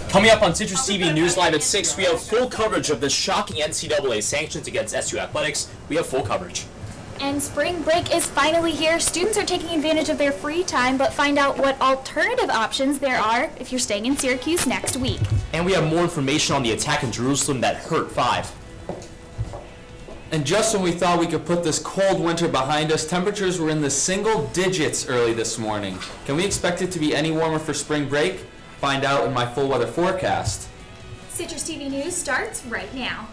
Coming up on Citrus TV News Live at 6, we have full coverage of the shocking NCAA sanctions against SU athletics. We have full coverage. And spring break is finally here. Students are taking advantage of their free time, but find out what alternative options there are if you're staying in Syracuse next week. And we have more information on the attack in Jerusalem that hurt 5. And just when we thought we could put this cold winter behind us, temperatures were in the single digits early this morning. Can we expect it to be any warmer for spring break? Find out in my full weather forecast. Citrus TV News starts right now.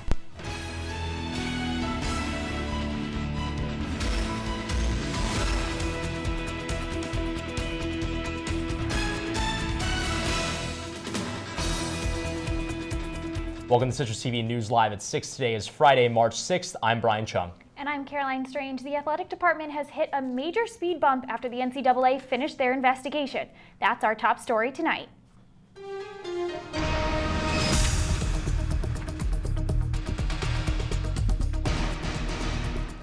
Welcome to Citrus TV News Live at 6. Today is Friday, March 6th. I'm Brian Cheung. And I'm Caroline Strange. The athletic department has hit a major speed bump after the NCAA finished their investigation. That's our top story tonight.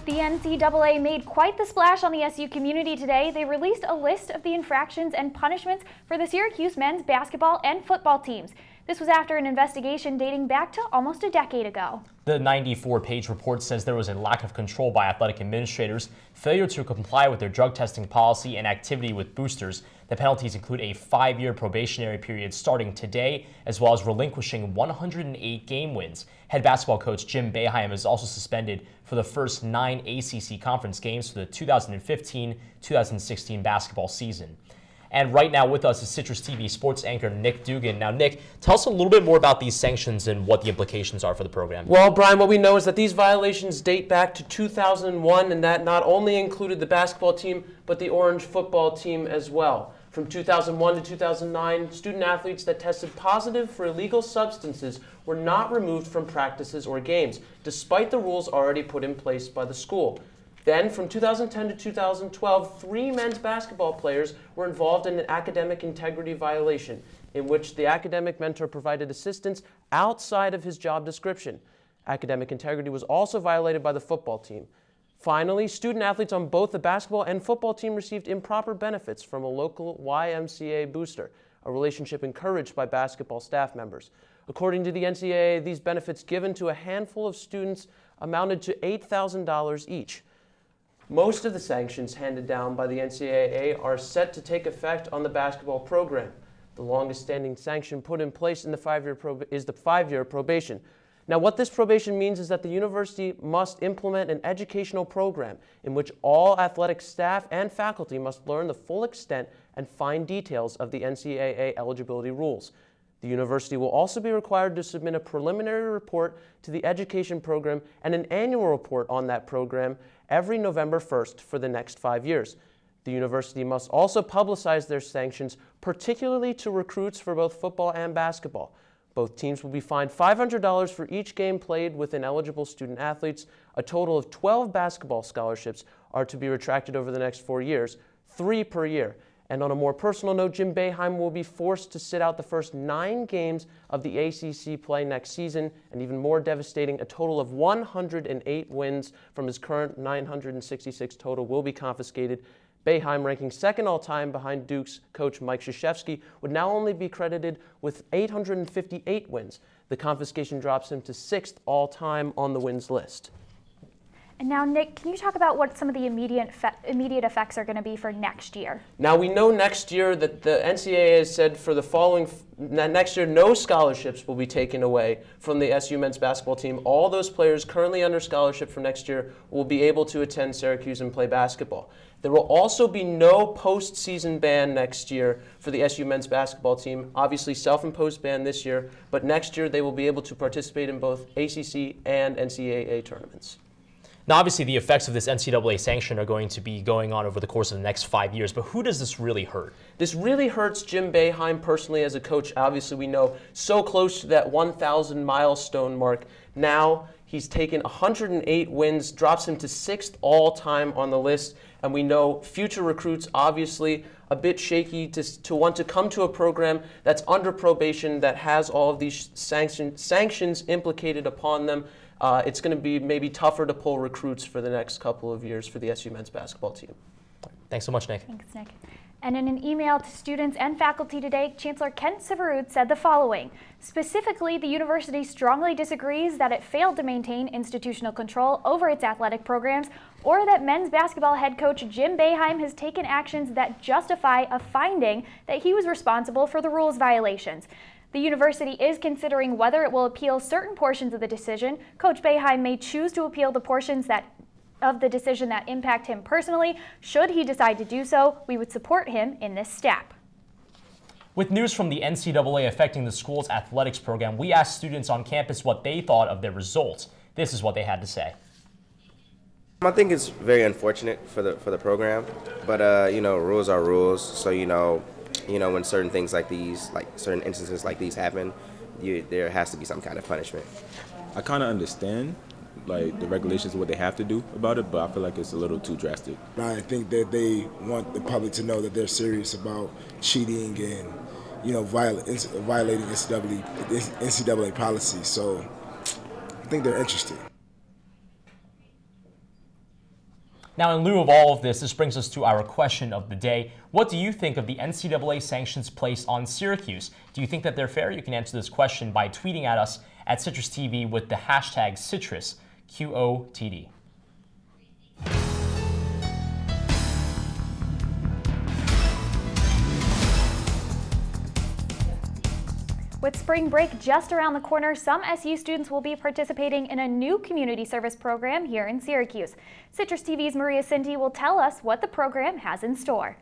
The NCAA made quite the splash on the SU community today. They released a list of the infractions and punishments for the Syracuse men's basketball and football teams. This was after an investigation dating back to almost a decade ago. The 94-page report says there was a lack of control by athletic administrators, failure to comply with their drug testing policy, and activity with boosters. The penalties include a 5-year probationary period starting today, as well as relinquishing 108 game wins. Head basketball coach Jim Boeheim is also suspended for the first 9 ACC conference games for the 2015-2016 basketball season. And right now with us is Citrus TV sports anchor Nick Dugan. Now, Nick, tell us a little bit more about these sanctions and what the implications are for the program. Well, Brian, what we know is that these violations date back to 2001, and that not only included the basketball team, but the Orange football team as well. From 2001 to 2009, student athletes that tested positive for illegal substances were not removed from practices or games, despite the rules already put in place by the school. Then, from 2010 to 2012, 3 men's basketball players were involved in an academic integrity violation, in which the academic mentor provided assistance outside of his job description. Academic integrity was also violated by the football team. Finally, student athletes on both the basketball and football team received improper benefits from a local YMCA booster, a relationship encouraged by basketball staff members. According to the NCAA, these benefits given to a handful of students amounted to $8,000 each. Most of the sanctions handed down by the NCAA are set to take effect on the basketball program. The longest standing sanction put in place in the 5-year probation. Now, what this probation means is that the university must implement an educational program in which all athletic staff and faculty must learn the full extent and fine details of the NCAA eligibility rules. The university will also be required to submit a preliminary report to the education program and an annual report on that program every November 1st for the next 5 years. The university must also publicize their sanctions, particularly to recruits for both football and basketball. Both teams will be fined $500 for each game played with ineligible student athletes. A total of 12 basketball scholarships are to be retracted over the next 4 years, 3 per year. And on a more personal note, Jim Boeheim will be forced to sit out the first 9 games of the ACC play next season, and even more devastating, a total of 108 wins from his current 966 total will be confiscated. Boeheim, ranking 2nd all-time behind Duke's coach Mike Krzyzewski, would now only be credited with 858 wins. The confiscation drops him to 6th all-time on the wins list. And now, Nick, can you talk about what some of the immediate effects are going to be for next year? Now, we know next year that the NCAA has said for the following, next year no scholarships will be taken away from the SU men's basketball team. All those players currently under scholarship for next year will be able to attend Syracuse and play basketball. There will also be no postseason ban next year for the SU men's basketball team. Obviously, self-imposed ban this year, but next year they will be able to participate in both ACC and NCAA tournaments. Now, obviously, the effects of this NCAA sanction are going to be going on over the course of the next 5 years, but who does this really hurt? This really hurts Jim Boeheim personally as a coach. Obviously, we know so close to that 1,000 milestone mark. Now, he's taken 108 wins, drops him to 6th all-time on the list, and we know future recruits, obviously, a bit shaky to want to come to a program that's under probation, that has all of these sanctions implicated upon them. It's going to be maybe tougher to pull recruits for the next couple of years for the SU men's basketball team. Thanks so much, Nick. Thanks, Nick. And in an email to students and faculty today, Chancellor Kent Syverud said the following. Specifically, the university strongly disagrees that it failed to maintain institutional control over its athletic programs or that men's basketball head coach Jim Boeheim has taken actions that justify a finding that he was responsible for the rules violations. The university is considering whether it will appeal certain portions of the decision. Coach Boeheim may choose to appeal the portions of the decision that impact him personally. Should he decide to do so, we would support him in this step. With news from the NCAA affecting the school's athletics program, we asked students on campus what they thought of their results. This is what they had to say. I think it's very unfortunate for the program, but you know, rules are rules. So you know, when certain things like these, like certain instances like these happen, there has to be some kind of punishment. I kind of understand like the regulations and what they have to do about it, but I feel like it's a little too drastic. I think that they want the public to know that they're serious about cheating and, you know, violating NCAA policy. So I think they're interested. Now, in lieu of all of this brings us to our question of the day. What do you think of the NCAA sanctions placed on Syracuse? Do you think that they're fair? You can answer this question by tweeting at us at CitrusTV with the hashtag CitrusQOTD. With spring break just around the corner, some SU students will be participating in a new community service program here in Syracuse. Citrus TV's Maria Cinti will tell us what the program has in store.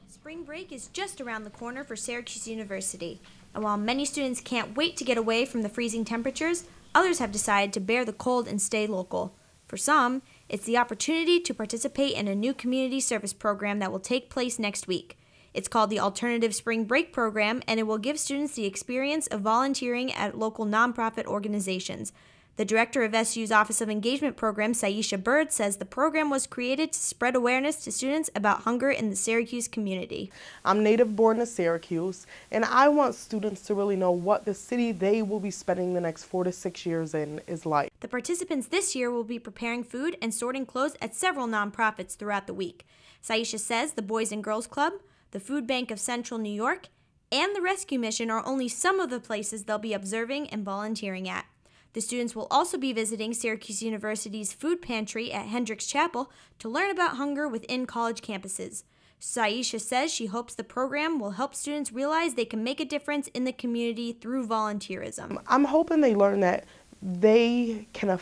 Spring break is just around the corner for Syracuse University. And while many students can't wait to get away from the freezing temperatures, others have decided to bear the cold and stay local. For some, it's the opportunity to participate in a new community service program that will take place next week. It's called the Alternative Spring Break Program, and it will give students the experience of volunteering at local nonprofit organizations. The director of SU's Office of Engagement Program, Saisha Bird, says the program was created to spread awareness to students about hunger in the Syracuse community. I'm native born to Syracuse, and I want students to really know what the city they will be spending the next 4 to 6 years in is like. The participants this year will be preparing food and sorting clothes at several nonprofits throughout the week. Saisha says the Boys and Girls Club, the Food Bank of Central New York, and the Rescue Mission are only some of the places they'll be observing and volunteering at. The students will also be visiting Syracuse University's food pantry at Hendricks Chapel to learn about hunger within college campuses. Saisha says she hopes the program will help students realize they can make a difference in the community through volunteerism. I'm hoping they learn that they can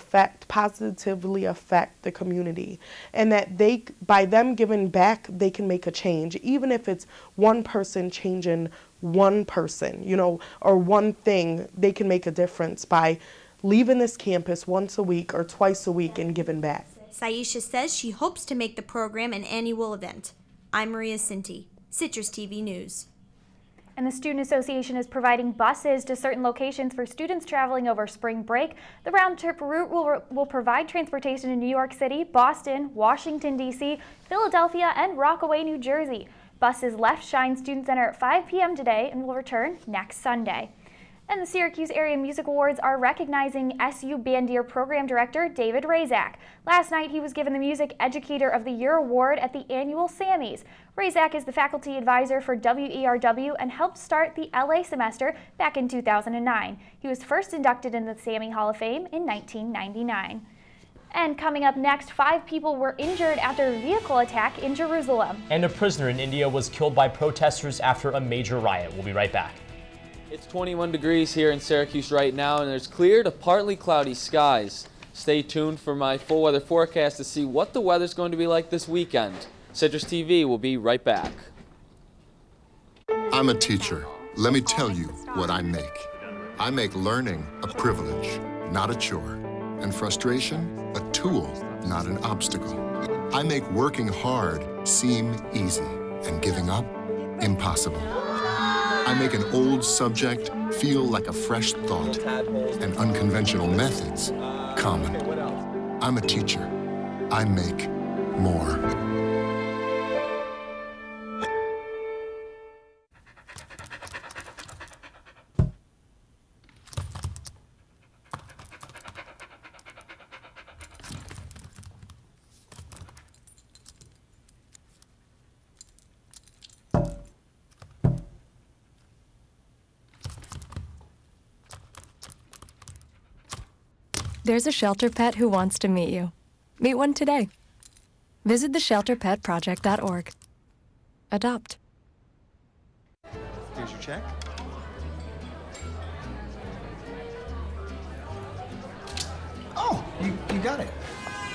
positively affect the community, and that by them giving back, they can make a change, even if it's one person changing one person, you know, or one thing. They can make a difference by leaving this campus once a week or twice a week and giving back. Saisha says she hopes to make the program an annual event. I'm Maria Cinti, Citrus TV News. And the Student Association is providing buses to certain locations for students traveling over spring break. The round-trip route will provide transportation in New York City, Boston, Washington, D.C., Philadelphia, and Rockaway, New Jersey. Buses left Shine Student Center at 5 p.m. today and will return next Sunday. And the Syracuse Area Music Awards are recognizing SU Bandier Program Director David Razak. Last night, he was given the Music Educator of the Year award at the annual Sammys. Razak is the faculty advisor for WERW and helped start the LA semester back in 2009. He was first inducted in the Sammy Hall of Fame in 1999. And coming up next, 5 people were injured after a vehicle attack in Jerusalem. And a prisoner in India was killed by protesters after a major riot. We'll be right back. It's 21 degrees here in Syracuse right now, and there's clear to partly cloudy skies. Stay tuned for my full weather forecast to see what the weather's going to be like this weekend. Citrus TV will be right back. I'm a teacher. Let me tell you what I make. I make learning a privilege, not a chore, and frustration a tool, not an obstacle. I make working hard seem easy and giving up impossible. I make an old subject feel like a fresh thought and unconventional methods common. I'm a teacher. I make more. There's a shelter pet who wants to meet you. Meet one today. Visit theshelterpetproject.org. Adopt. Here's your check. Oh, you got it.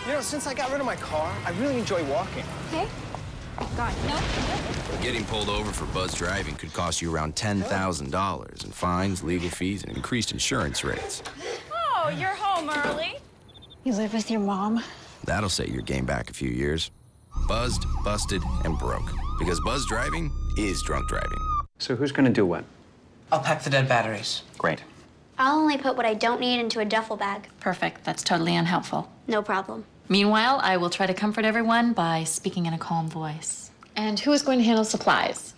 You know, since I got rid of my car, I really enjoy walking. Okay. God, no. Getting pulled over for buzz driving could cost you around $10,000 in fines, legal fees, and increased insurance rates. Oh, you're home early. You live with your mom? That'll set your game back a few years. Buzzed, busted, and broke. Because buzz driving is drunk driving. So who's gonna do what? I'll pack the dead batteries. Great. I'll only put what I don't need into a duffel bag. Perfect. That's totally unhelpful. No problem. Meanwhile, I will try to comfort everyone by speaking in a calm voice. And who is going to handle supplies?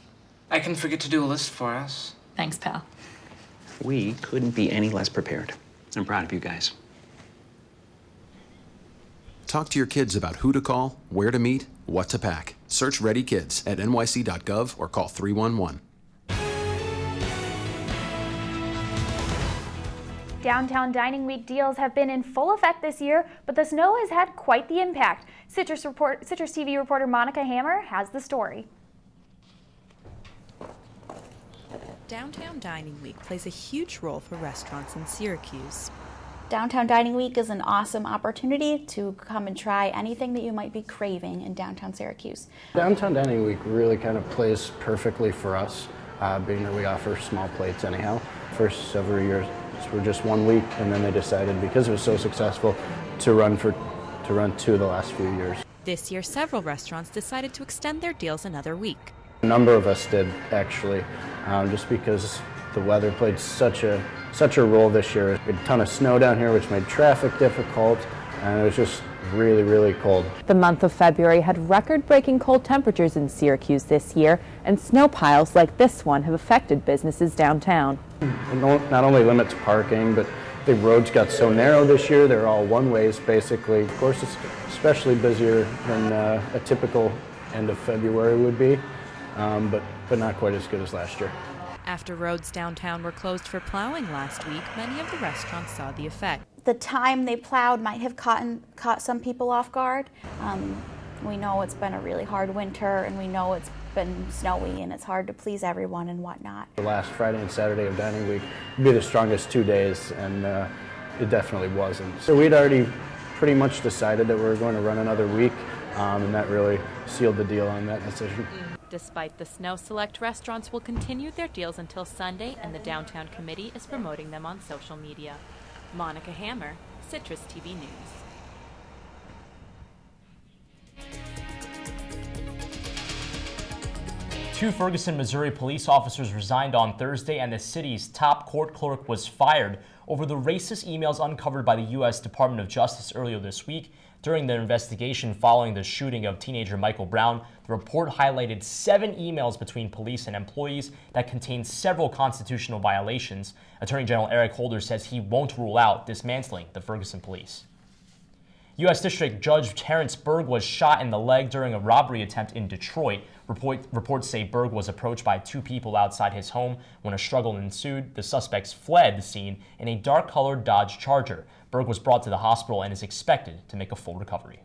I can forget to do a list for us. Thanks, pal. We couldn't be any less prepared. I'm proud of you guys. Talk to your kids about who to call, where to meet, what to pack. Search Ready Kids at nyc.gov or call 311. Downtown Dining Week deals have been in full effect this year, but the snow has had quite the impact. Citrus TV reporter Monica Hammer has the story. Downtown Dining Week plays a huge role for restaurants in Syracuse. Downtown Dining Week is an awesome opportunity to come and try anything that you might be craving in downtown Syracuse. Downtown Dining Week really kind of plays perfectly for us, being that we offer small plates anyhow. First several years were just 1 week, and then they decided, because it was so successful, to run 2 of the last few years. This year, several restaurants decided to extend their deals another week. A number of us did, actually, just because the weather played such a role this year. We had a ton of snow down here, which made traffic difficult, and it was just really, really cold. The month of February had record-breaking cold temperatures in Syracuse this year, and snow piles like this one have affected businesses downtown. It not only limits parking, but the roads got so narrow this year, they're all one-ways basically. Of course, it's especially busier than a typical end of February would be, but not quite as good as last year. After roads downtown were closed for plowing last week, many of the restaurants saw the effect. The time they plowed might have caught some people off guard. We know it's been a really hard winter, and we know it's been snowy, and it's hard to please everyone and whatnot. The last Friday and Saturday of Dining Week would be the strongest 2 days, and it definitely wasn't. So we'd already pretty much decided that we were going to run another week, and that really sealed the deal on that decision. Despite the snow, select restaurants will continue their deals until Sunday, and the Downtown Committee is promoting them on social media. Monica Hammer, Citrus TV News. Two Ferguson, Missouri police officers resigned on Thursday, and the city's top court clerk was fired over the racist emails uncovered by the U.S. Department of Justice earlier this week. During their investigation following the shooting of teenager Michael Brown, the report highlighted 7 emails between police and employees that contained several constitutional violations. Attorney General Eric Holder says he won't rule out dismantling the Ferguson police. U.S. District Judge Terrence Berg was shot in the leg during a robbery attempt in Detroit. Reports say Berg was approached by 2 people outside his home. When a struggle ensued, the suspects fled the scene in a dark-colored Dodge Charger. Berg was brought to the hospital and is expected to make a full recovery.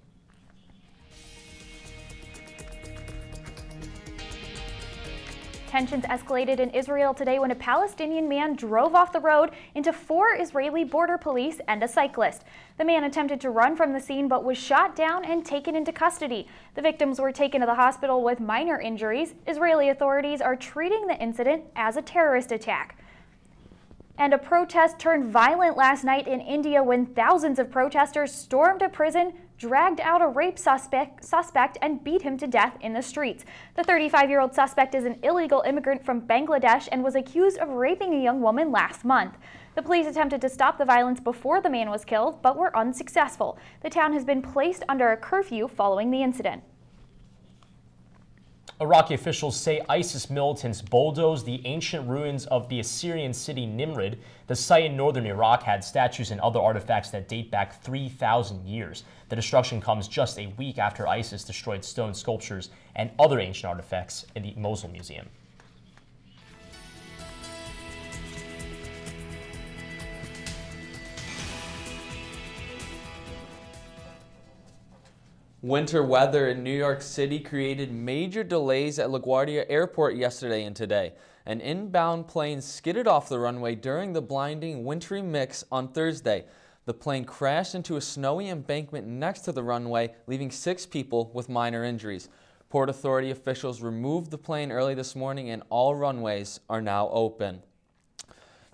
Tensions escalated in Israel today when a Palestinian man drove off the road into 4 Israeli border police and a cyclist. The man attempted to run from the scene but was shot down and taken into custody. The victims were taken to the hospital with minor injuries. Israeli authorities are treating the incident as a terrorist attack. And a protest turned violent last night in India when thousands of protesters stormed a prison, dragged out a rape suspect, and beat him to death in the streets. The 35-year-old suspect is an illegal immigrant from Bangladesh and was accused of raping a young woman last month. The police attempted to stop the violence before the man was killed, but were unsuccessful. The town has been placed under a curfew following the incident. Iraqi officials say ISIS militants bulldozed the ancient ruins of the Assyrian city Nimrud. The site in northern Iraq had statues and other artifacts that date back 3,000 years. The destruction comes just a week after ISIS destroyed stone sculptures and other ancient artifacts in the Mosul Museum. Winter weather in New York City created major delays at LaGuardia Airport yesterday and today. An inbound plane skidded off the runway during the blinding wintry mix on Thursday. The plane crashed into a snowy embankment next to the runway, leaving 6 people with minor injuries. Port Authority officials removed the plane early this morning and all runways are now open.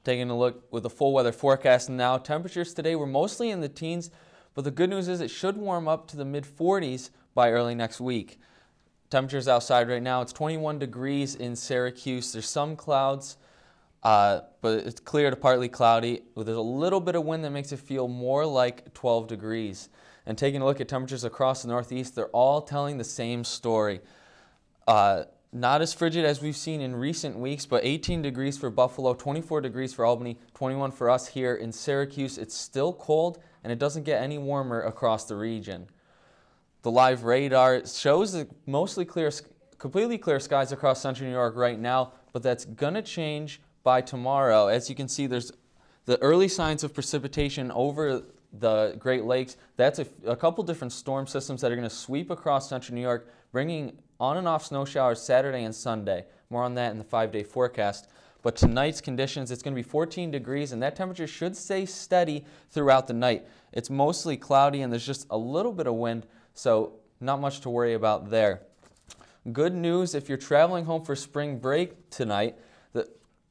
Taking a look with the full weather forecast now, temperatures today were mostly in the teens, but the good news is it should warm up to the mid-40s by early next week. Temperatures outside right now, it's 21 degrees in Syracuse. There's some clouds, but it's clear to partly cloudy. There's a little bit of wind that makes it feel more like 12 degrees. And taking a look at temperatures across the Northeast, they're all telling the same story. Not as frigid as we've seen in recent weeks, but 18 degrees for Buffalo, 24 degrees for Albany, 21 for us here in Syracuse. It's still cold, and it doesn't get any warmer across the region. The live radar shows the completely clear skies across central New York right now, but that's going to change by tomorrow. As you can see, there's the early signs of precipitation over the Great Lakes. That's a couple different storm systems that are going to sweep across central New York, bringing on and off snow showers Saturday and Sunday. More on that in the 5-day forecast. But tonight's conditions, it's going to be 14 degrees, and that temperature should stay steady throughout the night. It's mostly cloudy, and there's just a little bit of wind, so not much to worry about there. Good news if you're traveling home for spring break tonight,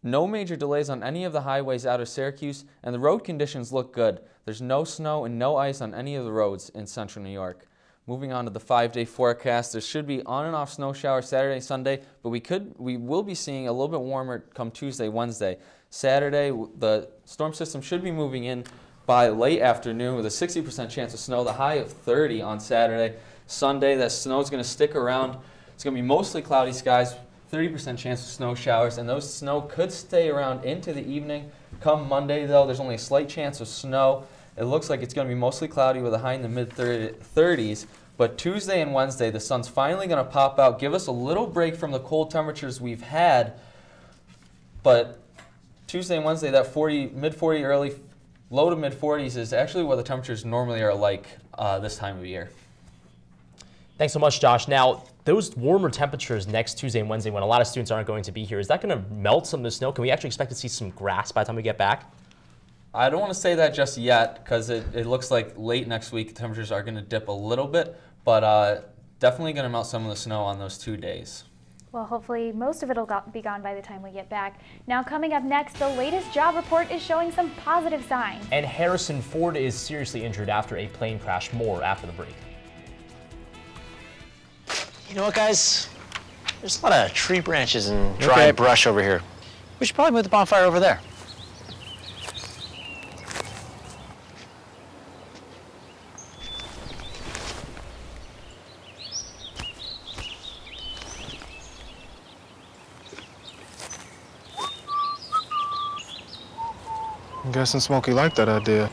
no major delays on any of the highways out of Syracuse, and the road conditions look good. There's no snow and no ice on any of the roads in central New York. Moving on to the 5-day forecast, there should be on and off snow showers Saturday, Sunday, but we will be seeing a little bit warmer come Tuesday, Wednesday. Saturday, the storm system should be moving in by late afternoon with a 60% chance of snow, the high of 30 on Saturday. Sunday, that snow is going to stick around. It's going to be mostly cloudy skies, 30% chance of snow showers, and those snow could stay around into the evening. Come Monday, though, there's only a slight chance of snow. It looks like it's going to be mostly cloudy with a high in the mid-30s, but Tuesday and Wednesday, the sun's finally going to pop out, give us a little break from the cold temperatures we've had, but Tuesday and Wednesday, that mid-40, early, low to mid-40s is actually what the temperatures normally are like this time of year. Thanks so much, Josh. Now, those warmer temperatures next Tuesday and Wednesday when a lot of students aren't going to be here, is that going to melt some of the snow? Can we actually expect to see some grass by the time we get back? I don't want to say that just yet because it looks like late next week temperatures are going to dip a little bit, but definitely going to melt some of the snow on those 2 days. Well, hopefully most of it will be gone by the time we get back. Now coming up next, the latest job report is showing some positive signs. And Harrison Ford is seriously injured after a plane crash. More after the break. You know what, guys? There's a lot of tree branches and dry brush over here. We should probably move the bonfire over there. I'm guessing Smokey liked that idea.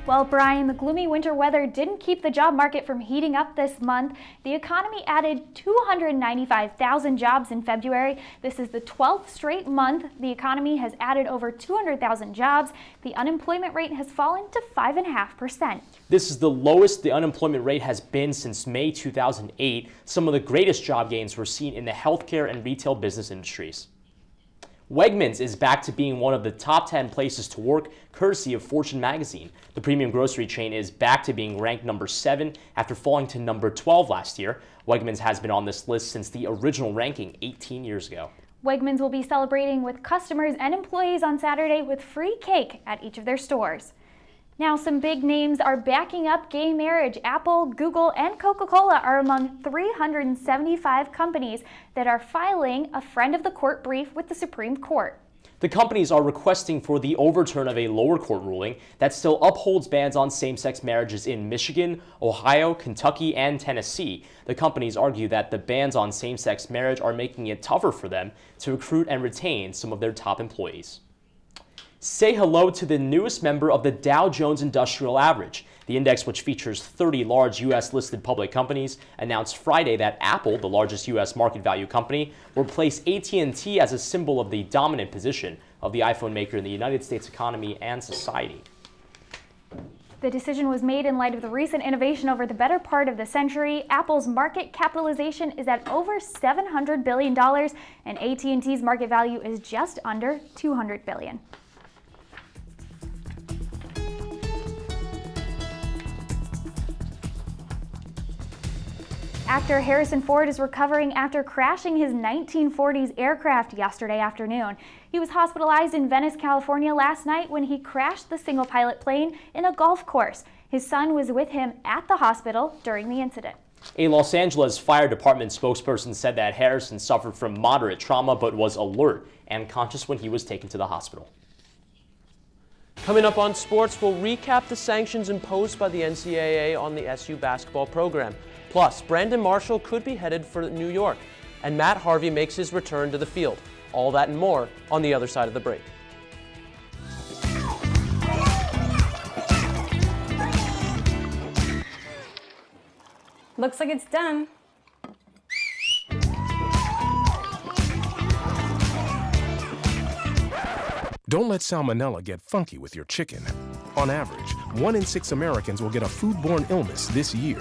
Well, Brian, the gloomy winter weather didn't keep the job market from heating up this month. The economy added 295,000 jobs in February. This is the 12th straight month the economy has added over 200,000 jobs. The unemployment rate has fallen to 5.5%. This is the lowest the unemployment rate has been since May 2008. Some of the greatest job gains were seen in the healthcare and retail business industries. Wegmans is back to being one of the top 10 places to work, courtesy of Fortune magazine. The premium grocery chain is back to being ranked number 7 after falling to number 12 last year. Wegmans has been on this list since the original ranking 18 years ago. Wegmans will be celebrating with customers and employees on Saturday with free cake at each of their stores. Now, some big names are backing up gay marriage. Apple, Google, and Coca-Cola are among 375 companies that are filing a friend of the court brief with the Supreme Court. The companies are requesting for the overturn of a lower court ruling that still upholds bans on same-sex marriages in Michigan, Ohio, Kentucky, and Tennessee. The companies argue that the bans on same-sex marriage are making it tougher for them to recruit and retain some of their top employees. Say hello to the newest member of the Dow Jones Industrial Average. The index, which features 30 large U.S.-listed public companies, announced Friday that Apple, the largest U.S. market value company, will replace AT&T as a symbol of the dominant position of the iPhone maker in the United States economy and society. The decision was made in light of the recent innovation over the better part of the century. Apple's market capitalization is at over $700 billion, and AT&T's market value is just under $200 billion. Actor Harrison Ford is recovering after crashing his 1940s aircraft yesterday afternoon. He was hospitalized in Venice, California last night when he crashed the single-pilot plane in a golf course. His son was with him at the hospital during the incident. A Los Angeles Fire Department spokesperson said that Harrison suffered from moderate trauma but was alert and conscious when he was taken to the hospital. Coming up on sports, we'll recap the sanctions imposed by the NCAA on the SU basketball program. Plus, Brandon Marshall could be headed for New York, and Matt Harvey makes his return to the field. All that and more on the other side of the break. Looks like it's done. Don't let salmonella get funky with your chicken. On average, 1 in 6 Americans will get a foodborne illness this year.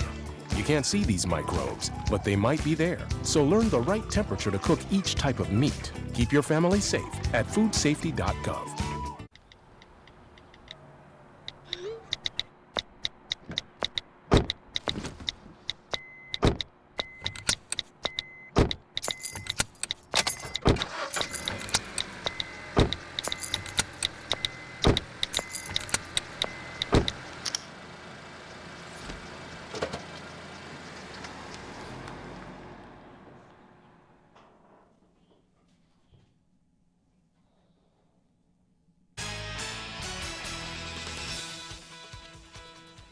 You can't see these microbes, but they might be there. So learn the right temperature to cook each type of meat. Keep your family safe at foodsafety.gov.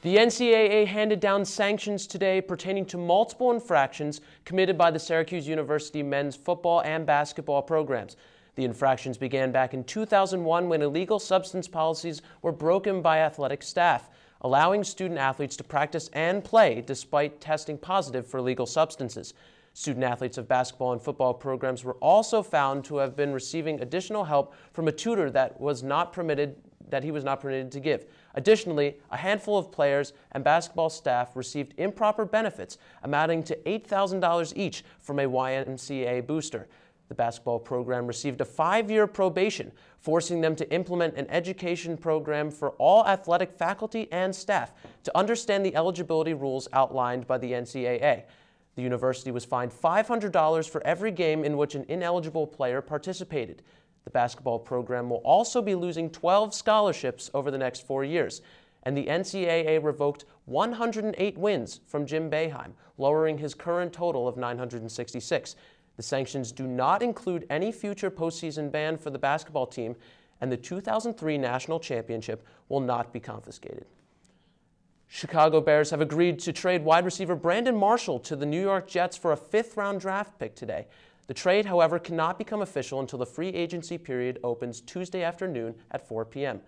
The NCAA handed down sanctions today pertaining to multiple infractions committed by the Syracuse University men's football and basketball programs. The infractions began back in 2001 when illegal substance policies were broken by athletic staff, allowing student athletes to practice and play despite testing positive for illegal substances. Student athletes of basketball and football programs were also found to have been receiving additional help from a tutor that he was not permitted to give. Additionally, a handful of players and basketball staff received improper benefits amounting to $8,000 each from a YMCA booster. The basketball program received a 5-year probation, forcing them to implement an education program for all athletic faculty and staff to understand the eligibility rules outlined by the NCAA. The university was fined $500 for every game in which an ineligible player participated. The basketball program will also be losing 12 scholarships over the next 4 years. And the NCAA revoked 108 wins from Jim Boeheim, lowering his current total of 966. The sanctions do not include any future postseason ban for the basketball team, and the 2003 national championship will not be confiscated. Chicago Bears have agreed to trade wide receiver Brandon Marshall to the New York Jets for a 5th-round draft pick today. The trade, however, cannot become official until the free agency period opens Tuesday afternoon at 4 p.m.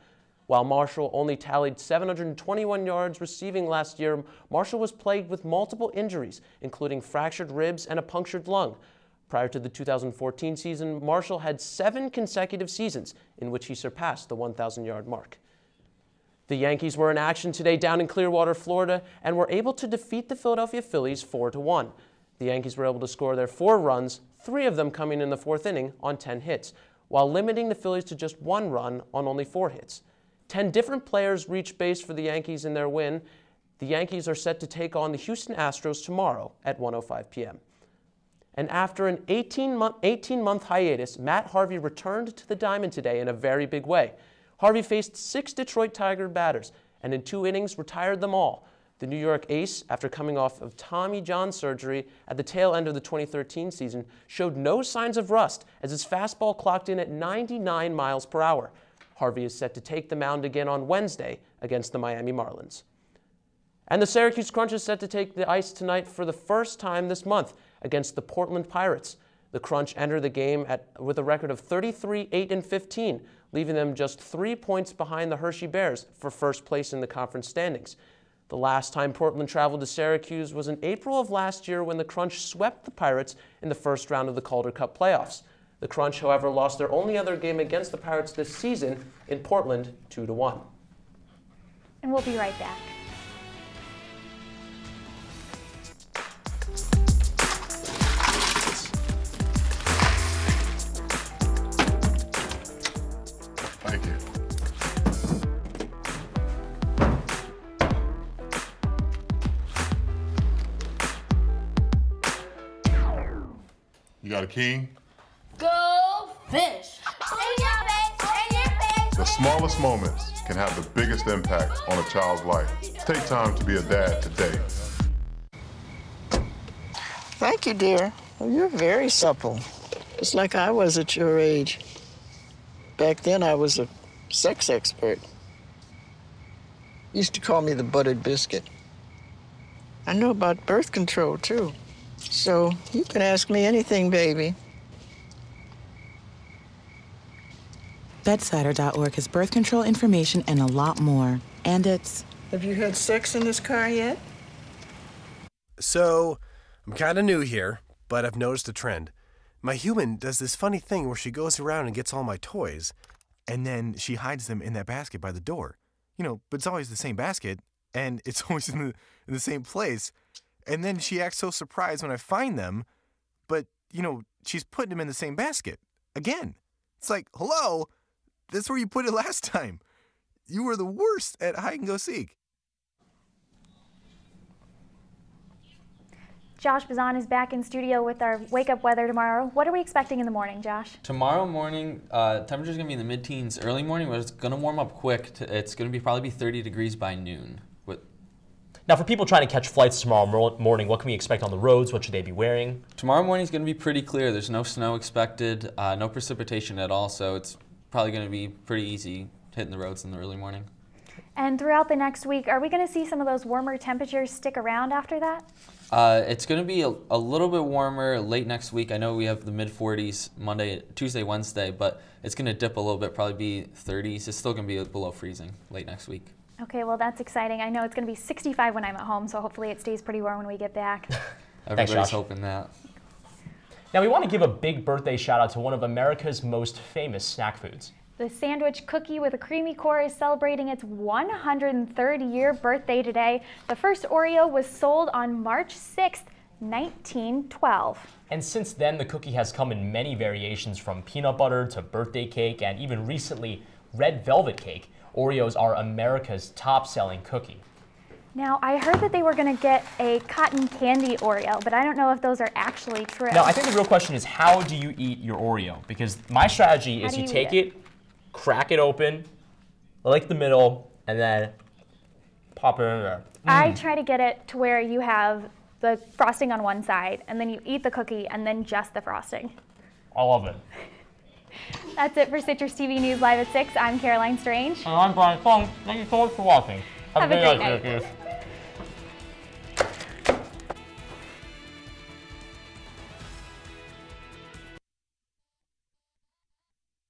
While Marshall only tallied 721 yards receiving last year, Marshall was plagued with multiple injuries, including fractured ribs and a punctured lung. Prior to the 2014 season, Marshall had 7 consecutive seasons in which he surpassed the 1,000-yard mark. The Yankees were in action today down in Clearwater, Florida, and were able to defeat the Philadelphia Phillies 4-1. The Yankees were able to score their 4 runs, 3 of them coming in the 4th inning on 10 hits, while limiting the Phillies to just 1 run on only 4 hits. 10 different players reached base for the Yankees in their win. The Yankees are set to take on the Houston Astros tomorrow at 1:05 p.m. And after an 18-month hiatus, Matt Harvey returned to the diamond today in a very big way. Harvey faced 6 Detroit Tiger batters, and in 2 innings retired them all. The New York ace, after coming off of Tommy John surgery at the tail end of the 2013 season, showed no signs of rust as his fastball clocked in at 99 miles per hour. Harvey is set to take the mound again on Wednesday against the Miami Marlins. And the Syracuse Crunch is set to take the ice tonight for the first time this month against the Portland Pirates. The Crunch entered the game with a record of 33-8-15, leaving them just 3 points behind the Hershey Bears for first place in the conference standings. The last time Portland traveled to Syracuse was in April of last year when the Crunch swept the Pirates in the first round of the Calder Cup playoffs. The Crunch, however, lost their only other game against the Pirates this season in Portland 2-1. And we'll be right back. Thank you. You got a king? Go fish! The smallest moments can have the biggest impact on a child's life. Take time to be a dad today. Thank you, dear. Well, you're very supple. It's like I was at your age. Back then, I was a sex expert. Used to call me the buttered biscuit. I know about birth control, too. So you can ask me anything, baby. Bedsider.org has birth control information and a lot more. And it's... Have you had sex in this car yet? So, I'm kind of new here, but I've noticed a trend. My human does this funny thing where she goes around and gets all my toys, and then she hides them in that basket by the door. You know, but it's always the same basket, and it's always in the same place. And then she acts so surprised when I find them, but, you know, she's putting them in the same basket. Again. It's like, hello, that's where you put it last time. You were the worst at hide and go seek. Josh Bazan is back in studio with our wake-up weather tomorrow. What are we expecting in the morning, Josh? Tomorrow morning, temperature's going to be in the mid-teens early morning, but it's going to warm up quick. It's going to probably be 30 degrees by noon. Now, for people trying to catch flights tomorrow morning, what can we expect on the roads? What should they be wearing? Tomorrow morning is going to be pretty clear. There's no snow expected, no precipitation at all, so it's probably going to be pretty easy hitting the roads in the early morning. And throughout the next week, are we going to see some of those warmer temperatures stick around after that? It's going to be a little bit warmer late next week. I know we have the mid-40s Monday, Tuesday, Wednesday, but it's going to dip a little bit, probably be 30s. It's still going to be below freezing late next week. Okay, well, that's exciting. I know it's going to be 65 when I'm at home, so hopefully it stays pretty warm when we get back. Everybody's hoping that. Now, we want to give a big birthday shout out to one of America's most famous snack foods. The sandwich cookie with a creamy core is celebrating its 103rd-year birthday today. The first Oreo was sold on March 6th, 1912. And since then, the cookie has come in many variations from peanut butter to birthday cake and even recently red velvet cake. Oreos are America's top-selling cookie. Now, I heard that they were going to get a cotton candy Oreo, but I don't know if those are actually true. Now, I think the real question is, how do you eat your Oreo? Because my strategy is you take it, crack it open, like the middle, and then pop it in there. I try to get it to where you have the frosting on one side, and then you eat the cookie, and then just the frosting. I love it. That's it for Citrus TV News Live at 6. I'm Caroline Strange. And I'm Brian Cheung. Thank you so much for watching. Have a great night.